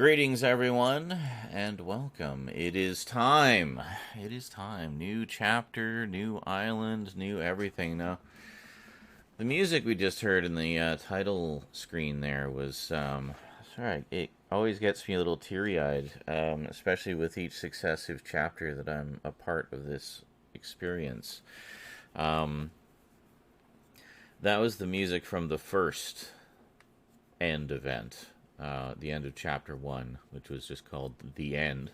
Greetings, everyone, and welcome. It is time. It is time. New chapter, new island, new everything. Now, the music we just heard in the title screen there was, sorry, it always gets me a little teary-eyed, especially with each successive chapter that I'm a part of this experience. Um, that was the music from the first end event, the end of chapter one, which was just called The End.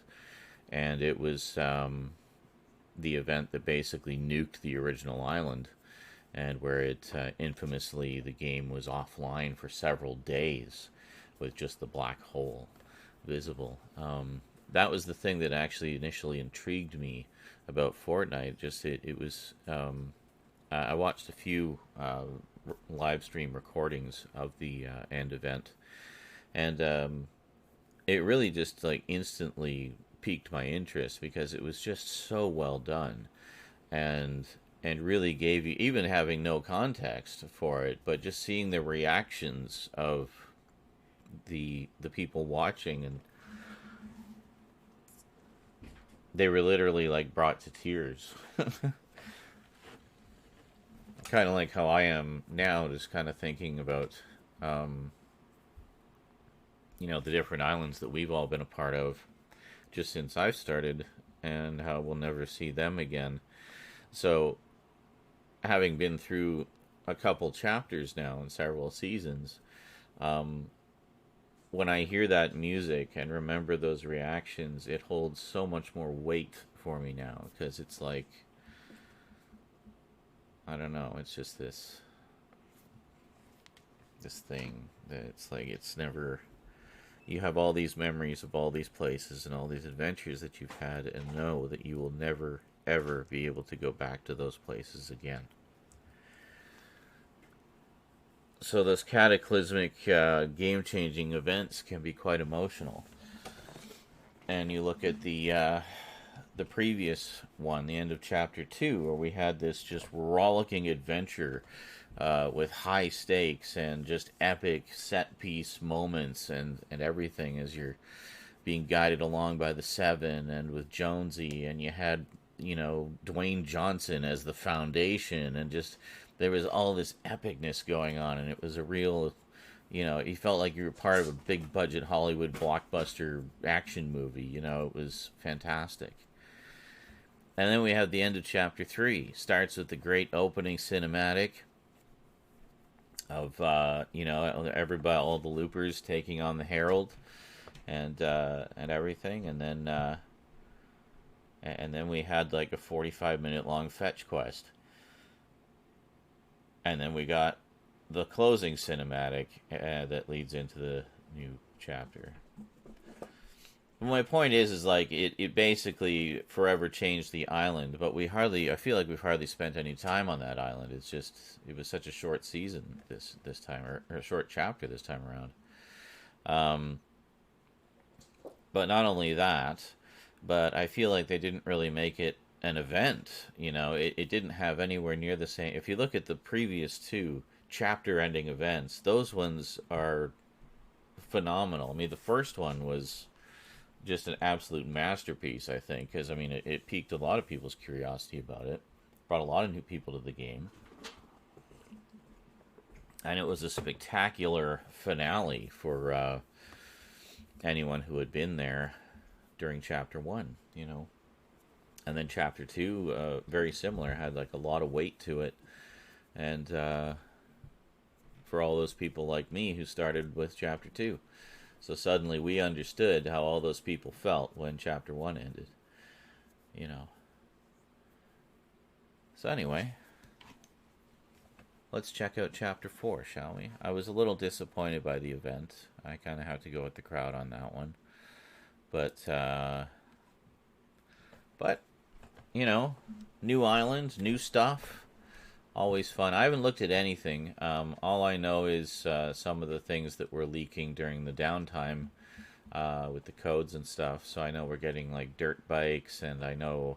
And it was the event that basically nuked the original island, and where it infamously, the game was offline for several days with just the black hole visible. That was the thing that actually initially intrigued me about Fortnite. Just it was. I watched a few live stream recordings of the end event, and it really just like instantly piqued my interest because it was just so well done, and really gave you, even having no context for it, but just seeing the reactions of the people watching, and they were literally like brought to tears. Kind of like how I am now, just kind of thinking about um, the different islands that we've all been a part of just since I've started, and how we'll never see them again. So, having been through a couple chapters now and several seasons, um, when I hear that music and remember those reactions, it holds so much more weight for me now, because it's like, I don't know, it's just this thing that it's like it's never, you have all these memories of all these places and all these adventures that you've had, and know that you will never ever be able to go back to those places again. So those cataclysmic, game-changing events can be quite emotional. And you look at the previous one, the end of chapter two, where we had this just rollicking adventure with high stakes and just epic set piece moments, and everything as you're being guided along by the Seven and with Jonesy, and you had Dwayne Johnson as the foundation, and just there was all this epicness going on, and it was a real, you felt like you were part of a big budget Hollywood blockbuster action movie. It was fantastic. And then we have the end of chapter three. Starts with the great opening cinematic of everybody, all the loopers taking on the Herald, and everything, and then we had like a 45-minute long fetch quest, and then we got the closing cinematic that leads into the new chapter. My point is like it basically forever changed the island, but I feel like we've hardly spent any time on that island. It was such a short season this time, or a short chapter this time around. Um, but not only that, but I feel like they didn't really make it an event. It didn't have anywhere near the same. If you look at the previous two chapter ending events, those ones are phenomenal. I mean, the first one was just an absolute masterpiece, I think, because I mean, it piqued a lot of people's curiosity about it, brought a lot of new people to the game, and it was a spectacular finale for anyone who had been there during chapter one. And then chapter two, very similar, had like a lot of weight to it, and for all those people like me who started with chapter two. So suddenly we understood how all those people felt when chapter one ended. So anyway, let's check out chapter four, shall we? I was a little disappointed by the event. I kind of have to go with the crowd on that one. But new island, new stuff. Always fun. I haven't looked at anything. All I know is some of the things that were leaking during the downtime with the codes and stuff. So I know we're getting like dirt bikes, and I know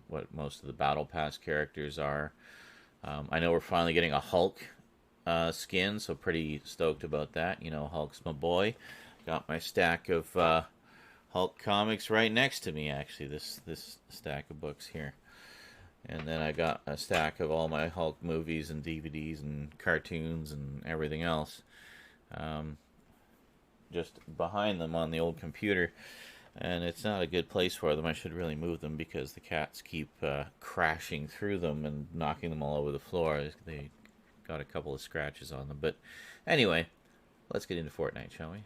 what most of the Battle Pass characters are. I know we're finally getting a Hulk skin, so pretty stoked about that. Hulk's my boy. Got my stack of Hulk comics right next to me, actually, this stack of books here. And then I got a stack of all my Hulk movies and DVDs and cartoons and everything else. Um, just behind them on the old computer. And it's not a good place for them. I should really move them because the cats keep crashing through them and knocking them all over the floor. They got a couple of scratches on them. But anyway, let's get into Fortnite, shall we?